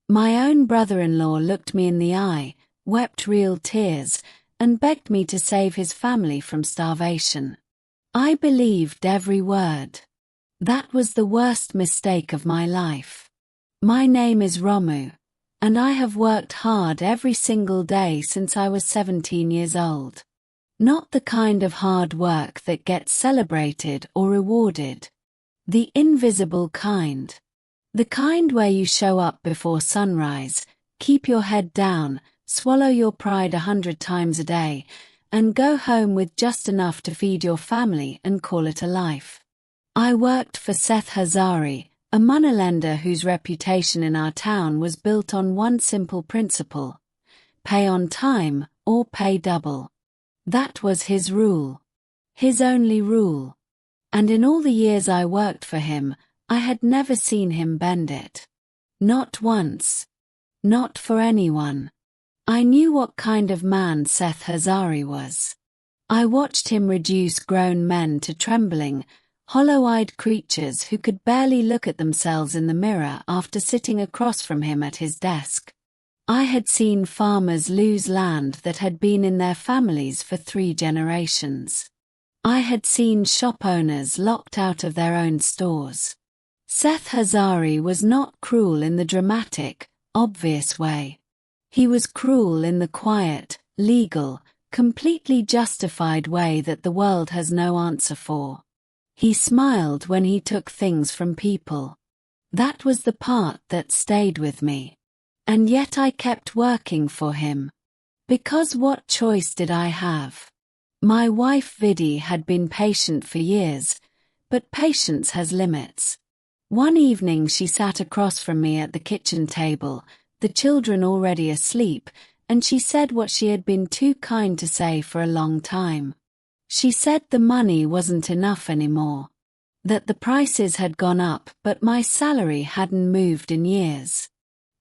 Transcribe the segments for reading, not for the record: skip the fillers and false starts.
My own brother-in-law looked me in the eye, wept real tears, and begged me to save his family from starvation. I believed every word. That was the worst mistake of my life. My name is Romu, and I have worked hard every single day since I was 17 years old. Not the kind of hard work that gets celebrated or rewarded. The invisible kind. The kind where you show up before sunrise, keep your head down, swallow your pride 100 times a day, and go home with just enough to feed your family and call it a life. I worked for Seth Hazari, a moneylender whose reputation in our town was built on one simple principle: pay on time or pay double. That was his rule. His only rule. And in all the years I worked for him, I had never seen him bend it. Not once. Not for anyone. I knew what kind of man Seth Hazari was. I watched him reduce grown men to trembling, hollow-eyed creatures who could barely look at themselves in the mirror after sitting across from him at his desk. I had seen farmers lose land that had been in their families for 3 generations. I had seen shop owners locked out of their own stores. Seth Hazari was not cruel in the dramatic, obvious way. He was cruel in the quiet, legal, completely justified way that the world has no answer for. He smiled when he took things from people. That was the part that stayed with me. And yet I kept working for him. Because what choice did I have? My wife Vidi had been patient for years, but patience has limits. One evening she sat across from me at the kitchen table, the children already asleep, and she said what she had been too kind to say for a long time. She said the money wasn't enough anymore. That the prices had gone up but my salary hadn't moved in years.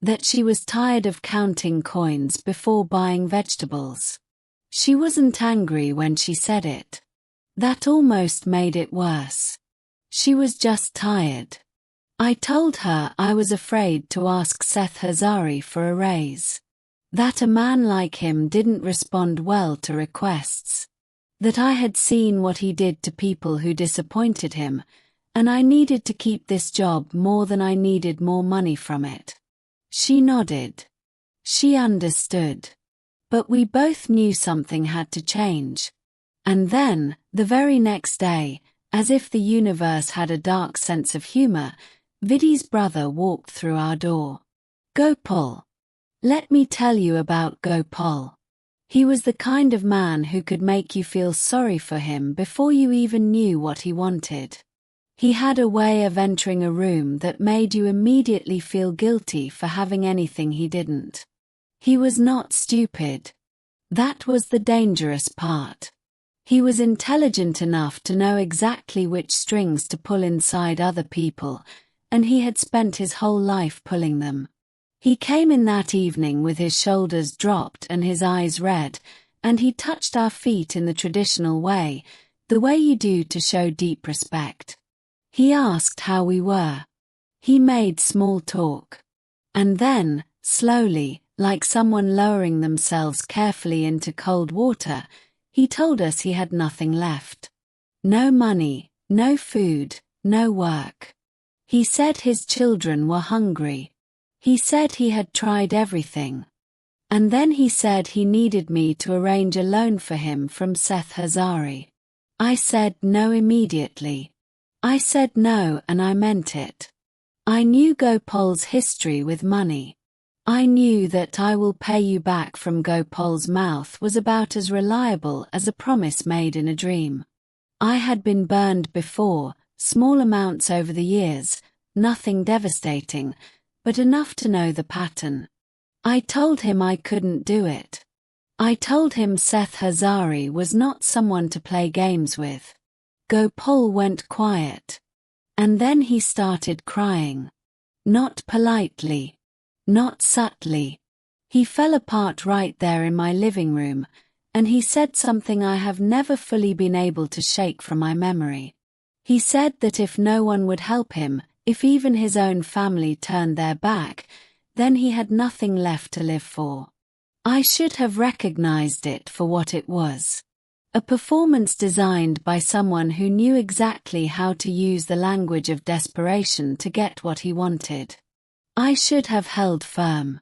That she was tired of counting coins before buying vegetables. She wasn't angry when she said it. That almost made it worse. She was just tired. I told her I was afraid to ask Seth Hazari for a raise. That a man like him didn't respond well to requests. That I had seen what he did to people who disappointed him, and I needed to keep this job more than I needed more money from it. She nodded. She understood. But we both knew something had to change. And then, the very next day, as if the universe had a dark sense of humor, Vidi's brother walked through our door. Gopal. Let me tell you about Gopal. He was the kind of man who could make you feel sorry for him before you even knew what he wanted. He had a way of entering a room that made you immediately feel guilty for having anything he didn't. He was not stupid. That was the dangerous part. He was intelligent enough to know exactly which strings to pull inside other people, and he had spent his whole life pulling them. He came in that evening with his shoulders dropped and his eyes red, and he touched our feet in the traditional way, the way you do to show deep respect. He asked how we were. He made small talk. And then, slowly, like someone lowering themselves carefully into cold water, he told us he had nothing left. No money, no food, no work. He said his children were hungry. He said he had tried everything. And then he said he needed me to arrange a loan for him from Seth Hazari. I said no immediately. I said no and I meant it. I knew Gopal's history with money. I knew that "I will pay you back" from Gopal's mouth was about as reliable as a promise made in a dream. I had been burned before, small amounts over the years, nothing devastating, but enough to know the pattern. I told him I couldn't do it. I told him Seth Hazari was not someone to play games with. Gopal went quiet. And then he started crying. Not politely. Not subtly. He fell apart right there in my living room, and he said something I have never fully been able to shake from my memory. He said that if no one would help him, if even his own family turned their back, then he had nothing left to live for. I should have recognized it for what it was. A performance designed by someone who knew exactly how to use the language of desperation to get what he wanted. I should have held firm.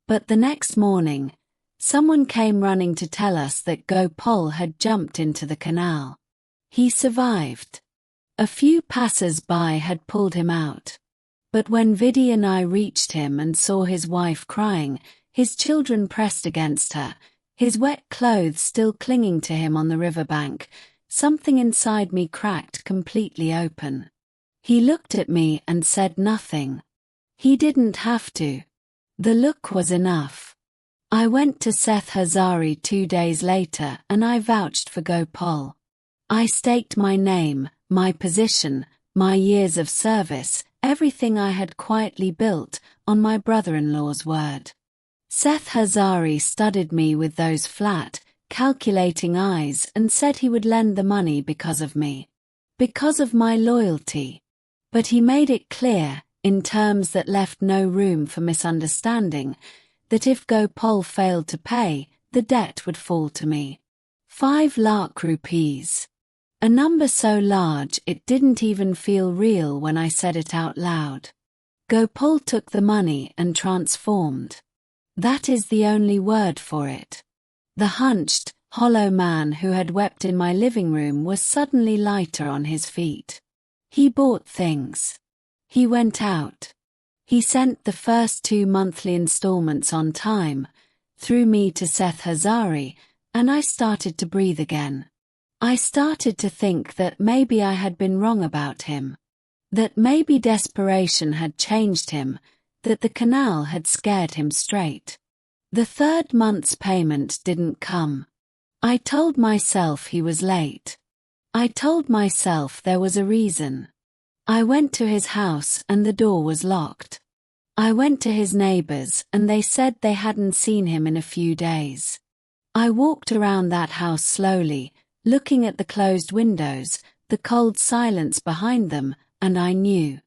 But the next morning, someone came running to tell us that Gopal had jumped into the canal. He survived. A few passers-by had pulled him out. But when Vidhi and I reached him and saw his wife crying, his children pressed against her, his wet clothes still clinging to him on the riverbank, something inside me cracked completely open. He looked at me and said nothing. He didn't have to. The look was enough. I went to Seth Hazari 2 days later and I vouched for Gopal. I staked my name, my position, my years of service, everything I had quietly built, on my brother-in-law's word. Seth Hazari studied me with those flat, calculating eyes and said he would lend the money because of me. Because of my loyalty. But he made it clear, in terms that left no room for misunderstanding, that if Gopal failed to pay, the debt would fall to me. 5 lakh rupees. A number so large it didn't even feel real when I said it out loud. Gopal took the money and transformed. That is the only word for it. The hunched, hollow man who had wept in my living room was suddenly lighter on his feet. He bought things. He went out. He sent the first 2 monthly installments on time, through me to Seth Hazari, and I started to breathe again. I started to think that maybe I had been wrong about him. That maybe desperation had changed him, that the canal had scared him straight. The 3rd month's payment didn't come. I told myself he was late. I told myself there was a reason. I went to his house and the door was locked. I went to his neighbors and they said they hadn't seen him in a few days. I walked around that house slowly, looking at the closed windows, the cold silence behind them, and I knew.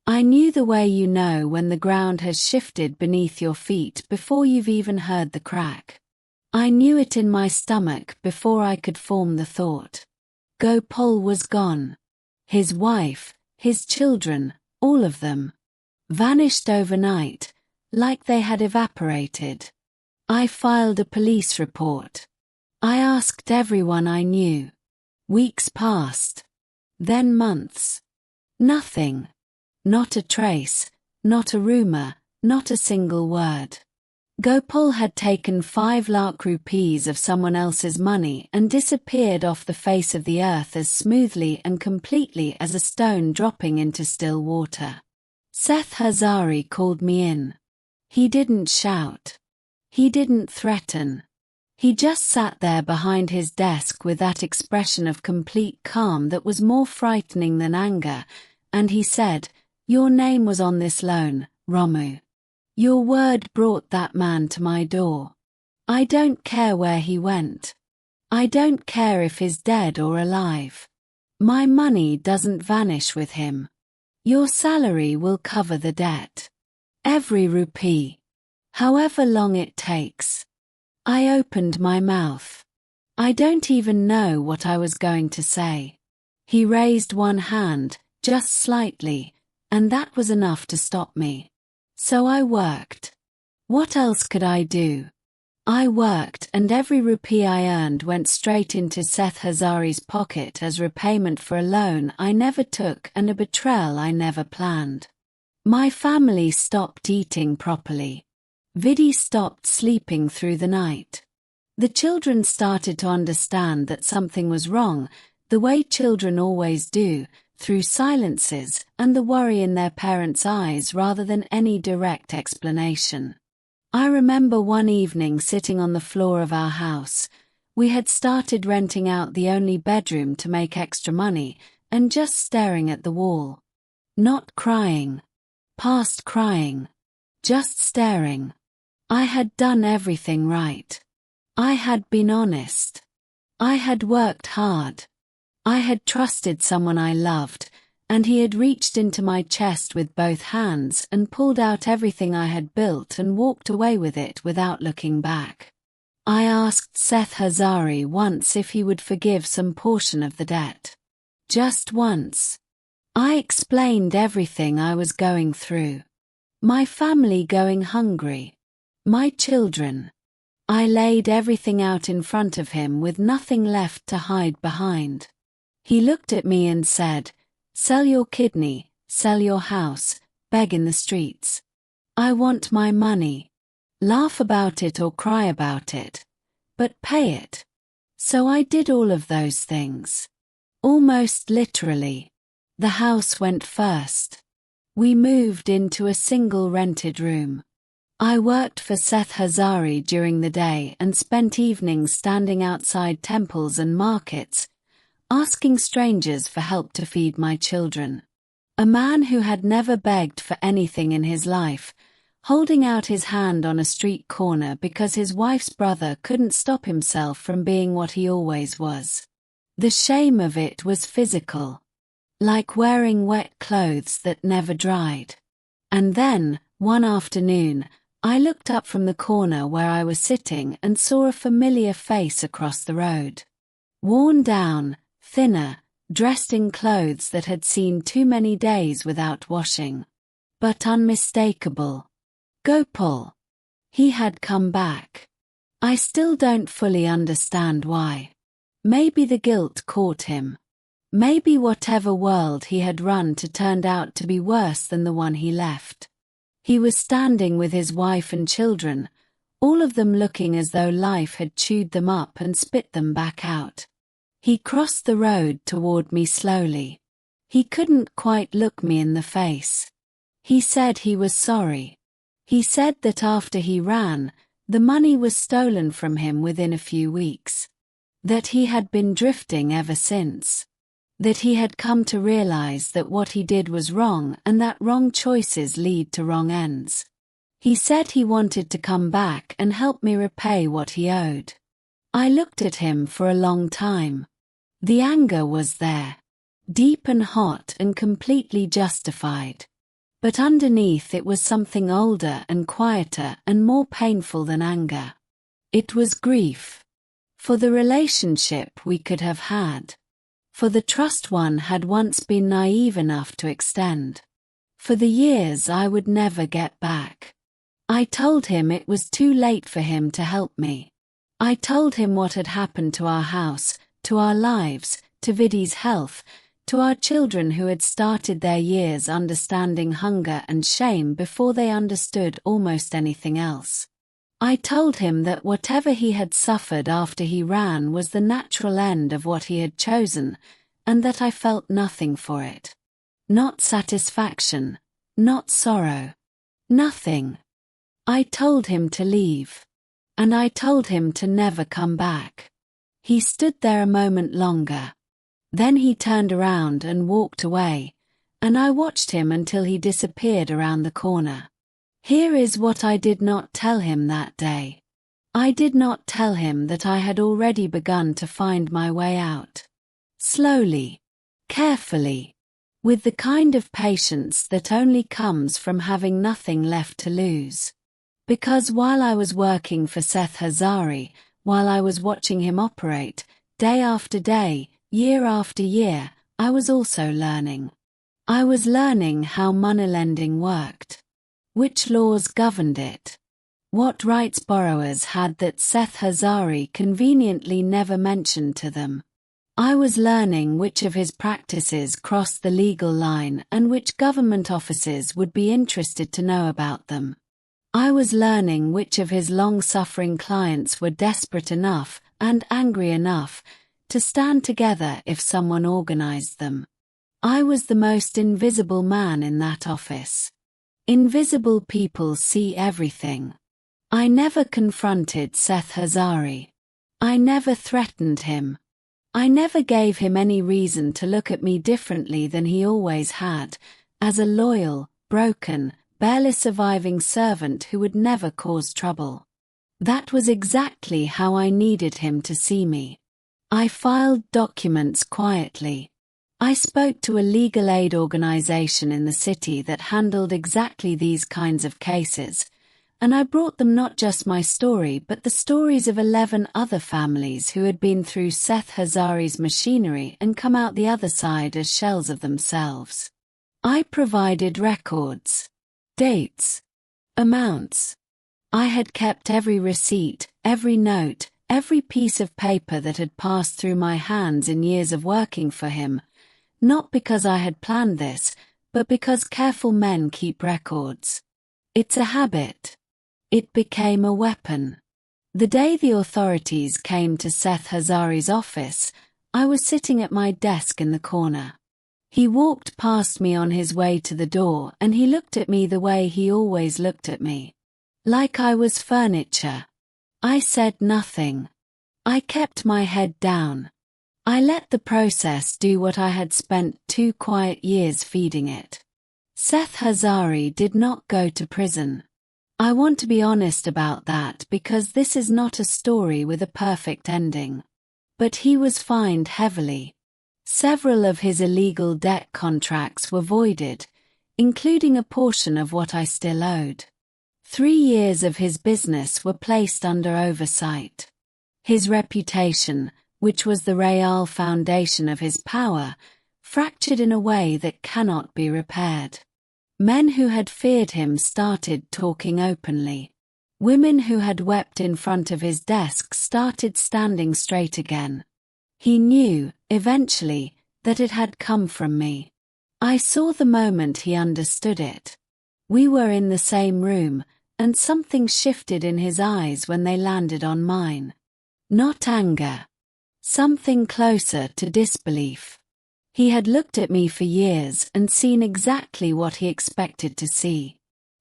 I knew the way you know when the ground has shifted beneath your feet before you've even heard the crack. I knew it in my stomach before I could form the thought. Gopal was gone. His wife, his children, all of them, vanished overnight, like they had evaporated. I filed a police report. I asked everyone I knew. Weeks passed. Then months. Nothing. Not a trace, not a rumor, not a single word. Gopal had taken 5 lakh rupees of someone else's money and disappeared off the face of the earth as smoothly and completely as a stone dropping into still water. Seth Hazari called me in. He didn't shout. He didn't threaten. He just sat there behind his desk with that expression of complete calm that was more frightening than anger, and he said, "Your name was on this loan, Ramu. Your word brought that man to my door. I don't care where he went. I don't care if he's dead or alive. My money doesn't vanish with him. Your salary will cover the debt. Every rupee. However long it takes." I opened my mouth. I don't even know what I was going to say. He raised one hand, just slightly, and that was enough to stop me. So I worked. What else could I do? I worked and every rupee I earned went straight into Seth Hazari's pocket as repayment for a loan I never took and a betrayal I never planned. My family stopped eating properly. Vidhi stopped sleeping through the night. The children started to understand that something was wrong, the way children always do, through silences and the worry in their parents' eyes rather than any direct explanation. I remember one evening sitting on the floor of our house. We had started renting out the only bedroom to make extra money and just staring at the wall. Not crying. Past crying. Just staring. I had done everything right. I had been honest. I had worked hard. I had trusted someone I loved, And he had reached into my chest with both hands and pulled out everything I had built and walked away with it without looking back. I asked Seth Hazari once if he would forgive some portion of the debt. Just once. I explained everything I was going through. My family going hungry. My children. I laid everything out in front of him with nothing left to hide behind. He looked at me and said, "Sell your kidney, sell your house, beg in the streets. I want my money. Laugh about it or cry about it. But pay it." So I did all of those things. Almost literally. The house went first. We moved into a single rented room. I worked for Seth Hazari during the day and spent evenings standing outside temples and markets, asking strangers for help to feed my children. A man who had never begged for anything in his life, holding out his hand on a street corner because his wife's brother couldn't stop himself from being what he always was. The shame of it was physical. Like wearing wet clothes that never dried. And then, one afternoon, I looked up from the corner where I was sitting and saw a familiar face across the road. Worn down, thinner, dressed in clothes that had seen too many days without washing. But unmistakable. Gopal. He had come back. I still don't fully understand why. Maybe the guilt caught him. Maybe whatever world he had run to turned out to be worse than the one he left. He was standing with his wife and children, all of them looking as though life had chewed them up and spit them back out. He crossed the road toward me slowly. He couldn't quite look me in the face. He said he was sorry. He said that after he ran, the money was stolen from him within a few weeks. That he had been drifting ever since. That he had come to realize that what he did was wrong and that wrong choices lead to wrong ends. He said he wanted to come back and help me repay what he owed. I looked at him for a long time. The anger was there. Deep and hot and completely justified. But underneath it was something older and quieter and more painful than anger. It was grief. For the relationship we could have had. For the trust one had once been naive enough to extend. For the years I would never get back. I told him it was too late for him to help me. I told him what had happened to our house, to our lives, to Vidya's health, to our children who had started their years understanding hunger and shame before they understood almost anything else. I told him that whatever he had suffered after he ran was the natural end of what he had chosen, and that I felt nothing for it. Not satisfaction, not sorrow. Nothing. I told him to leave. And I told him to never come back. He stood there a moment longer. Then he turned around and walked away, and I watched him until he disappeared around the corner. Here is what I did not tell him that day. I did not tell him that I had already begun to find my way out. Slowly, carefully, with the kind of patience that only comes from having nothing left to lose. Because while I was working for Seth Hazari, while I was watching him operate, day after day, year after year, I was also learning. I was learning how moneylending worked. Which laws governed it? What rights borrowers had that Seth Hazari conveniently never mentioned to them? I was learning which of his practices crossed the legal line and which government offices would be interested to know about them. I was learning which of his long-suffering clients were desperate enough and angry enough to stand together if someone organized them. I was the most invisible man in that office. Invisible people see everything. I never confronted Seth Hazari. I never threatened him. I never gave him any reason to look at me differently than he always had, as a loyal, broken, barely surviving servant who would never cause trouble. That was exactly how I needed him to see me. I filed documents quietly. I spoke to a legal aid organization in the city that handled exactly these kinds of cases, and I brought them not just my story but the stories of 11 other families who had been through Seth Hazari's machinery and come out the other side as shells of themselves. I provided records, dates, amounts. I had kept every receipt, every note, every piece of paper that had passed through my hands in years of working for him, not because I had planned this, but because careful men keep records. It's a habit. It became a weapon. The day the authorities came to Seth Hazari's office, I was sitting at my desk in the corner. He walked past me on his way to the door and he looked at me the way he always looked at me. Like I was furniture. I said nothing. I kept my head down. I let the process do what I had spent 2 quiet years feeding it. Seth Hazari did not go to prison. I want to be honest about that because this is not a story with a perfect ending. But he was fined heavily. Several of his illegal debt contracts were voided, including a portion of what I still owed. 3 years of his business were placed under oversight. His reputation, which was the real foundation of his power, fractured in a way that cannot be repaired. Men who had feared him started talking openly. Women who had wept in front of his desk started standing straight again. He knew, eventually, that it had come from me. I saw the moment he understood it. We were in the same room, and something shifted in his eyes when they landed on mine. Not anger. Something closer to disbelief. He had looked at me for years and seen exactly what he expected to see.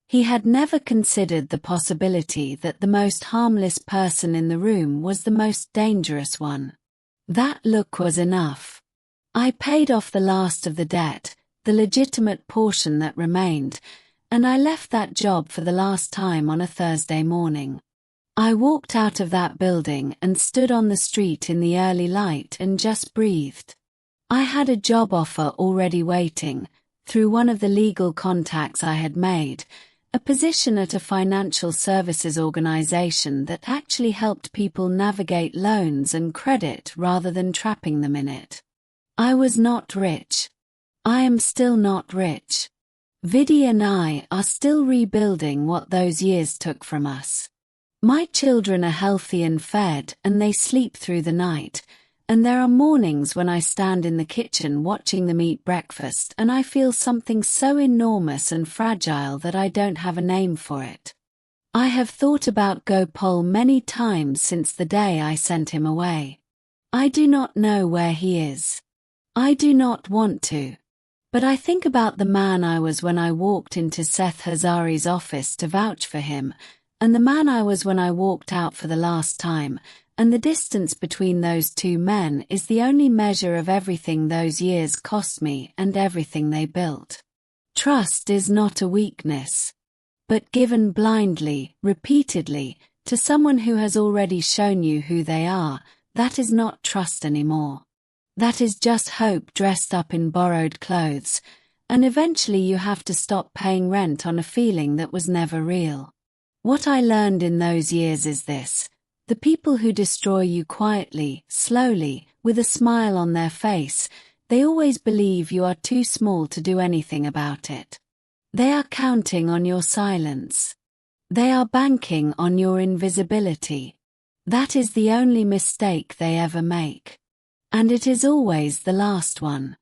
He had never considered the possibility that the most harmless person in the room was the most dangerous one. That look was enough. I paid off the last of the debt, the legitimate portion that remained, and I left that job for the last time on a Thursday morning. I walked out of that building and stood on the street in the early light and just breathed. I had a job offer already waiting, through one of the legal contacts I had made, a position at a financial services organization that actually helped people navigate loans and credit rather than trapping them in it. I was not rich. I am still not rich. Vidya and I are still rebuilding what those years took from us. My children are healthy and fed and they sleep through the night, and there are mornings when I stand in the kitchen watching them eat breakfast and I feel something so enormous and fragile that I don't have a name for it. I have thought about Gopal many times since the day I sent him away. I do not know where he is. I do not want to. But I think about the man I was when I walked into Seth Hazari's office to vouch for him, and the man I was when I walked out for the last time, and the distance between those 2 men is the only measure of everything those years cost me and everything they built. Trust is not a weakness. But given blindly, repeatedly, to someone who has already shown you who they are, that is not trust anymore. That is just hope dressed up in borrowed clothes, and eventually you have to stop paying rent on a feeling that was never real. What I learned in those years is this: the people who destroy you quietly, slowly, with a smile on their face, they always believe you are too small to do anything about it. They are counting on your silence. They are banking on your invisibility. That is the only mistake they ever make. And it is always the last one.